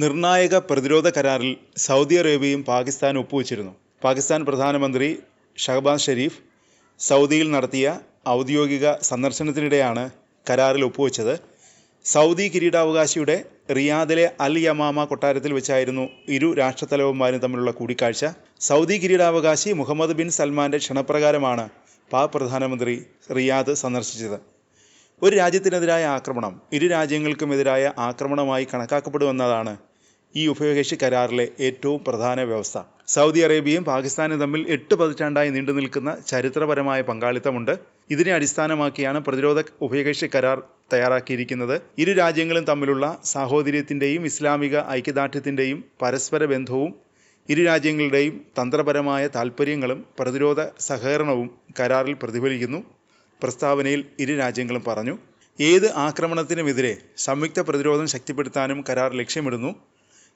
നിർണായക പ്രതിരോധ കരാറിൽ സൗദി അറേബ്യയും പാകിസ്ഥാനും ഒപ്പുവച്ചിരുന്നു. പാകിസ്ഥാൻ പ്രധാനമന്ത്രി ഷഹബാസ് ഷെരീഫ് സൗദിയിൽ നടത്തിയ ഔദ്യോഗിക സന്ദർശനത്തിനിടെയാണ് കരാറിൽ ഒപ്പുവെച്ചത്. സൗദി കിരീടാവകാശിയുടെ റിയാദിലെ അൽ യമാമ കൊട്ടാരത്തിൽ വെച്ചായിരുന്നു ഇരു രാഷ്ട്രത്തലവന്മാരും തമ്മിലുള്ള കൂടിക്കാഴ്ച. സൗദി കിരീടാവകാശി മുഹമ്മദ് ബിൻ സൽമാന്റെ ക്ഷണപ്രകാരമാണ് പാക് പ്രധാനമന്ത്രി റിയാദ് സന്ദർശിച്ചത്. ഒരു രാജ്യത്തിനെതിരായ ആക്രമണം ഇരു രാജ്യങ്ങൾക്കുമെതിരായ ആക്രമണമായി കണക്കാക്കപ്പെടുമെന്നതാണ് ഈ ഉഭയകക്ഷി കരാറിലെ ഏറ്റവും പ്രധാന വ്യവസ്ഥ. സൗദി അറേബ്യയും പാകിസ്ഥാനും തമ്മിൽ 8 പതിറ്റാണ്ടായി നീണ്ടു നിൽക്കുന്ന ചരിത്രപരമായ പങ്കാളിത്തമുണ്ട്. ഇതിനെ അടിസ്ഥാനമാക്കിയാണ് പ്രതിരോധ ഉഭയകക്ഷി കരാർ തയ്യാറാക്കിയിരിക്കുന്നത്. ഇരു രാജ്യങ്ങളും തമ്മിലുള്ള സാഹോദര്യത്തിൻ്റെയും ഇസ്ലാമിക ഐക്യദാർഢ്യത്തിൻ്റെയും പരസ്പര ബന്ധവും ഇരു രാജ്യങ്ങളുടെയും തന്ത്രപരമായ താൽപ്പര്യങ്ങളും പ്രതിരോധ സഹകരണവും കരാറിൽ പ്രതിഫലിക്കുന്നു. പ്രസ്താവനയിൽ ഇരു രാജ്യങ്ങളും പറഞ്ഞു. ഏത് ആക്രമണത്തിനുമെതിരെ സംയുക്ത പ്രതിരോധം ശക്തിപ്പെടുത്താനും കരാർ ലക്ഷ്യമിടുന്നു.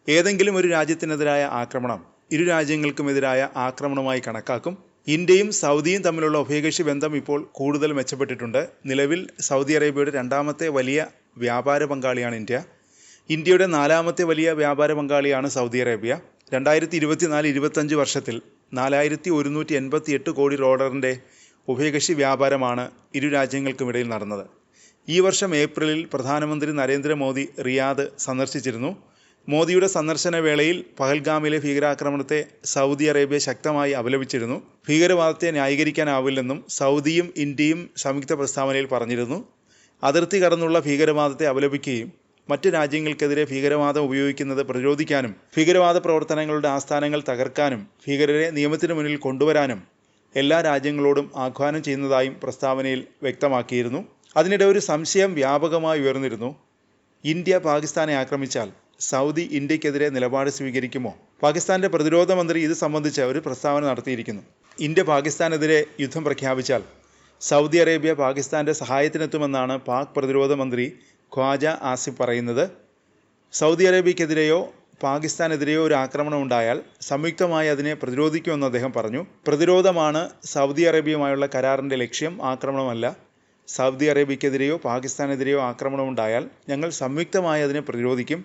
ഏതെങ്കിലും ഒരു രാജ്യത്തിനെതിരായ ആക്രമണം ഇരു രാജ്യങ്ങൾക്കുമെതിരായ ആക്രമണമായി കണക്കാക്കും. ഇന്ത്യയും സൗദിയും തമ്മിലുള്ള ഉഭയകക്ഷി ബന്ധം ഇപ്പോൾ കൂടുതൽ മെച്ചപ്പെട്ടിട്ടുണ്ട്. നിലവിൽ സൗദി അറേബ്യയുടെ 2ാമത്തെ വലിയ വ്യാപാര പങ്കാളിയാണ് ഇന്ത്യ. ഇന്ത്യയുടെ 4ാമത്തെ വലിയ വ്യാപാര പങ്കാളിയാണ് സൗദി അറേബ്യ. 2024-25 വർഷത്തിൽ 4188 കോടി ഡോളറിൻ്റെ ഉഭയകക്ഷി വ്യാപാരമാണ് ഇരു രാജ്യങ്ങൾക്കുമിടയിൽ നടന്നത്. ഈ വർഷം ഏപ്രിലിൽ പ്രധാനമന്ത്രി നരേന്ദ്രമോദി റിയാദ് സന്ദർശിച്ചിരുന്നു. മോദിയുടെ സന്ദർശന വേളയിൽ പഹൽഗാമിലെ ഭീകരാക്രമണത്തെ സൗദി അറേബ്യ ശക്തമായി അപലപിച്ചിരുന്നു. ഭീകരവാദത്തെ ന്യായീകരിക്കാനാവില്ലെന്നും സൗദിയും ഇന്ത്യയും സംയുക്ത പ്രസ്താവനയിൽ പറഞ്ഞിരുന്നു. അതിർത്തി കടന്നുള്ള ഭീകരവാദത്തെ അപലപിക്കുകയും മറ്റ് രാജ്യങ്ങൾക്കെതിരെ ഭീകരവാദം ഉപയോഗിക്കുന്നത് പ്രതിരോധിക്കാനും ഭീകരവാദ പ്രവർത്തനങ്ങളുടെ ആസ്ഥാനങ്ങൾ തകർക്കാനും ഭീകരരെ നിയമത്തിന് മുന്നിൽ കൊണ്ടുവരാനും എല്ലാ രാജ്യങ്ങളോടും ആഹ്വാനം ചെയ്യുന്നതായും പ്രസ്താവനയിൽ വ്യക്തമാക്കിയിരുന്നു. അതിനിടെ ഒരു സംശയം വ്യാപകമായി ഉയർന്നിരുന്നു. ഇന്ത്യ പാകിസ്ഥാനെ ആക്രമിച്ചാൽ സൗദി ഇന്ത്യക്കെതിരെ നിലപാട് സ്വീകരിക്കുമോ? പാകിസ്ഥാന്റെ പ്രതിരോധ മന്ത്രി ഇത് സംബന്ധിച്ച് ഒരു പ്രസ്താവന നടത്തിയിരിക്കുന്നു. ഇന്ത്യ പാകിസ്ഥാനെതിരെ യുദ്ധം പ്രഖ്യാപിച്ചാൽ സൗദി അറേബ്യ പാകിസ്ഥാന്റെ സഹായത്തിനെത്തുമെന്നാണ് പാക് പ്രതിരോധ മന്ത്രി ഖ്വാജ ആസിഫ് പറയുന്നത്. സൗദി അറേബ്യക്കെതിരെയോ പാകിസ്ഥാനെതിരെയോ ഒരു ആക്രമണം ഉണ്ടായാൽ സംയുക്തമായി അതിനെ പ്രതിരോധിക്കുമെന്ന് അദ്ദേഹം പറഞ്ഞു. പ്രതിരോധമാണ് സൗദി അറേബ്യയുമായുള്ള കരാറിൻ്റെ ലക്ഷ്യം, ആക്രമണമല്ല. സൗദി അറേബ്യക്കെതിരെയോ പാകിസ്ഥാനെതിരെയോ ആക്രമണം ഉണ്ടായാൽ ഞങ്ങൾ സംയുക്തമായി അതിനെ പ്രതിരോധിക്കും.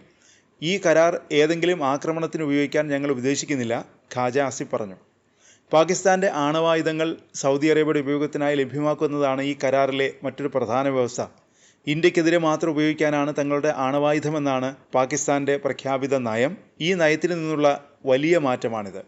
ഈ കരാർ ഏതെങ്കിലും ആക്രമണത്തിന് ഉപയോഗിക്കാൻ ഞങ്ങൾ ഉദ്ദേശിക്കുന്നില്ല, ഖാജ ആസിഫ് പറഞ്ഞു. പാകിസ്ഥാന്റെ ആണവായുധങ്ങൾ സൗദി അറേബ്യയുടെ ഉപയോഗത്തിനായി ലഭ്യമാക്കുന്നതാണ് ഈ കരാറിലെ മറ്റൊരു പ്രധാന വ്യവസ്ഥ. ഇന്ത്യക്കെതിരെ മാത്രം ഉപയോഗിക്കാനാണ് തങ്ങളുടെ ആണവായുധമെന്നാണ് പാകിസ്ഥാന്റെ പ്രഖ്യാപിത നയം. ഈ നയത്തിൽ നിന്നുള്ള വലിയ മാറ്റമാണിത്.